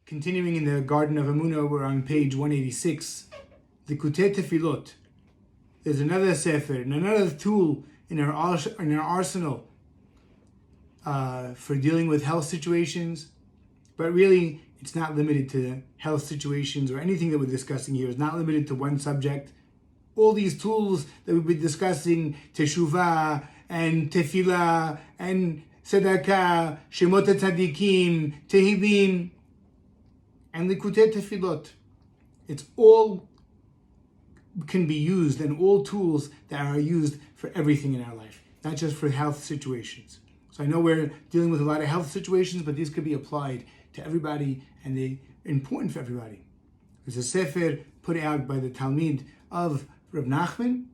Continuing in the Garden of Emuna, we're on page 186. Likutey Tefilot. There's another sefer, and another tool in our arsenal for dealing with health situations. But really, it's not limited to health situations, or anything that we're discussing here is not limited to one subject. All these tools that we've been discussing, teshuvah and tefillah and tzedakah, shemot tzadikim, tehillim, and Likutey Tefilot. It's all can be used, and all tools that are used for everything in our life, not just for health situations. So I know we're dealing with a lot of health situations, but these could be applied to everybody, and they're important for everybody. There's a sefer put out by the Talmid of Reb Nachman.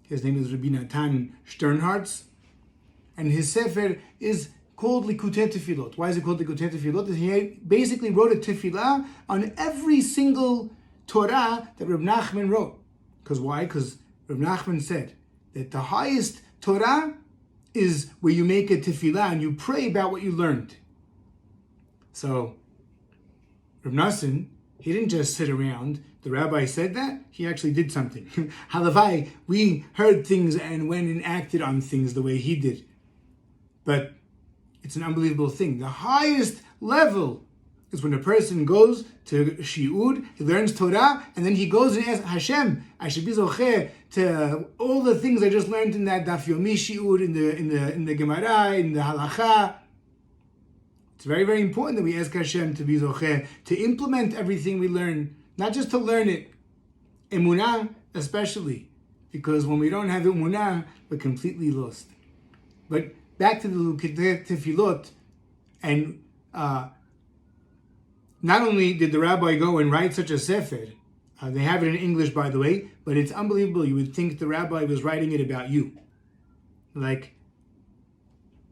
His name is Rabbi Natan Sternhartz, and his sefer is called Likutey Tefilot. Why is it called Likutey Tefilot? He basically wrote a tefillah on every single Torah that Reb Nachman wrote. Because why? Because Reb Nachman said that the highest Torah is where you make a tefillah and you pray about what you learned. So Reb Nachman, he didn't just sit around. The rabbi said that, he actually did something. Halavai, we heard things and went and acted on things the way he did. But it's an unbelievable thing. The highest level is when a person goes to shiur, he learns Torah, and then he goes and asks Hashem, I should be zocheh to all the things I just learned in that daf yomi shiur, in the Gemara, in the halacha. It's very, very important that we ask Hashem to be zocheh, to implement everything we learn, not just to learn it. Emuna especially, because when we don't have Emuna, we're completely lost. But back to the Likutey Tefilot, and not only did the rabbi go and write such a sefer, they have it in English, by the way, but it's unbelievable. You would think the rabbi was writing it about you. Like,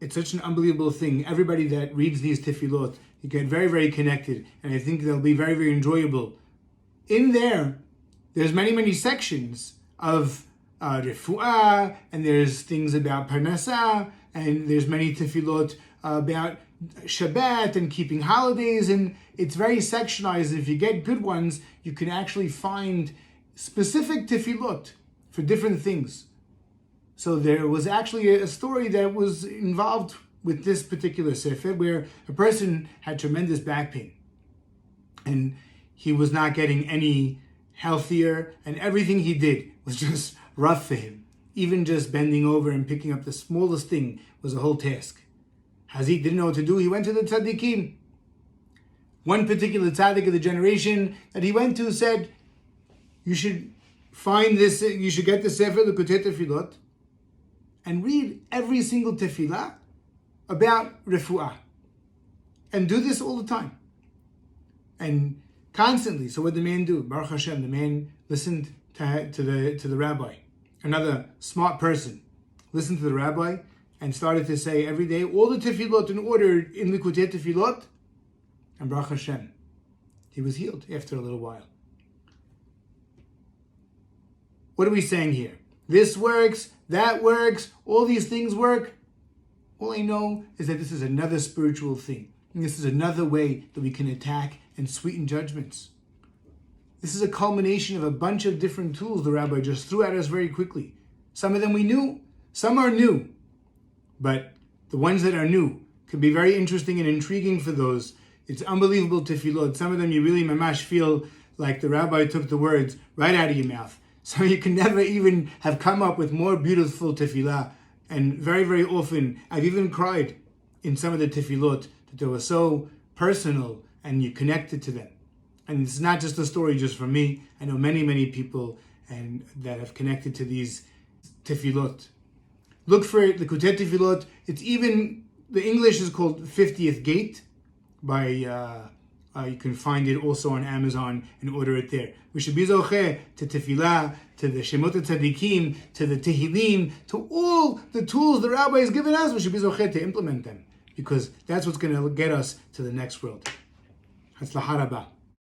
it's such an unbelievable thing. Everybody that reads these tefillot, you get very, very connected, and I think they'll be very, very enjoyable. In there's many, many sections of refuah, and there's things about parnasah, and there's many tefillot about Shabbat and keeping holidays, and it's very sectionized. If you get good ones, you can actually find specific tefillot for different things. So there was actually a story that was involved with this particular sefer, where a person had tremendous back pain, and he was not getting any healthier, and everything he did was just rough for him. Even just bending over and picking up the smallest thing was a whole task. Hazit didn't know what to do. He went to the tzaddikim. One particular tzaddik of the generation that he went to said, you should find this, you should get the sefer Likutey Tefilot and read every single tefillah about refuah. And do this all the time. And constantly. So what did the man do? Baruch Hashem, the man listened to the rabbi. Another smart person listened to the rabbi and started to say every day all the tefillot in order in Likutey Tefilot, and Baruch Hashem, he was healed after a little while. What are we saying here? This works, that works, all these things work. All I know is that this is another spiritual thing. And this is another way that we can attack and sweeten judgments. This is a culmination of a bunch of different tools the rabbi just threw at us very quickly. Some of them we knew, some are new. But the ones that are new can be very interesting and intriguing for those. It's unbelievable tefillot. Some of them you really mamash feel like the rabbi took the words right out of your mouth. So you can never even have come up with more beautiful tefillah. And very, very often, I've even cried in some of the tefillot that they were so personal and you connected to them. And it's not just a story just from me. I know many, many people and that have connected to these tefillot. Look for Likutey Tefilot. It's even, the English is called 50th Gate. You can find it also on Amazon and order it there. We should be zocheh to tefillah, to the shemot tzadikim, to the tehillim, to all the tools the rabbi has given us. We should be zocheh to implement them, because that's what's going to get us to the next world. Hatzlacha rabah.